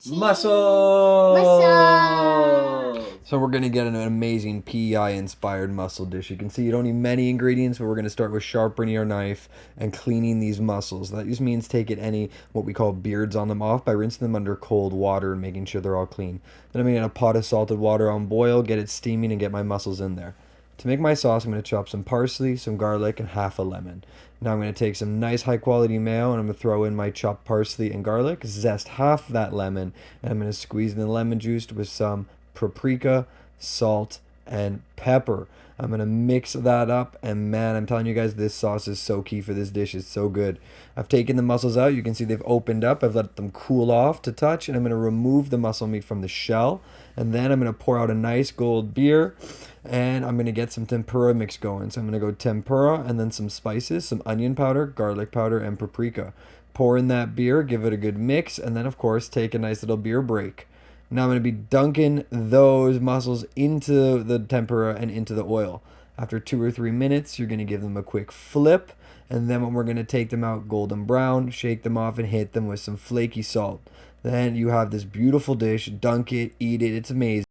Mussels! So we're going to get an amazing PEI-inspired mussel dish. You can see you don't need many ingredients, but we're going to start with sharpening our knife and cleaning these mussels. That just means taking any, what we call beards on them off by rinsing them under cold water and making sure they're all clean. Then I'm going to get a pot of salted water on boil, get it steaming, and get my mussels in there. To make my sauce, I'm going to chop some parsley, some garlic, and half a lemon. Now I'm going to take some nice high quality mayo and I'm going to throw in my chopped parsley and garlic, zest half that lemon, and I'm going to squeeze in the lemon juice with some paprika, salt, and pepper. I'm going to mix that up, and man, I'm telling you guys, this sauce is so key for this dish. It's so good. I've taken the mussels out. You can see they've opened up. I've let them cool off to touch, and I'm going to remove the mussel meat from the shell, and then I'm going to pour out a nice gold beer, and I'm going to get some tempura mix going. So I'm going to go tempura and then some spices, some onion powder, garlic powder, and paprika. Pour in that beer, give it a good mix, and then, of course, take a nice little beer break. Now I'm going to be dunking those mussels into the tempura and into the oil. After 2 or 3 minutes, you're going to give them a quick flip, and then when we're going to take them out golden brown, shake them off and hit them with some flaky salt. Then you have this beautiful dish. Dunk it, eat it. It's amazing.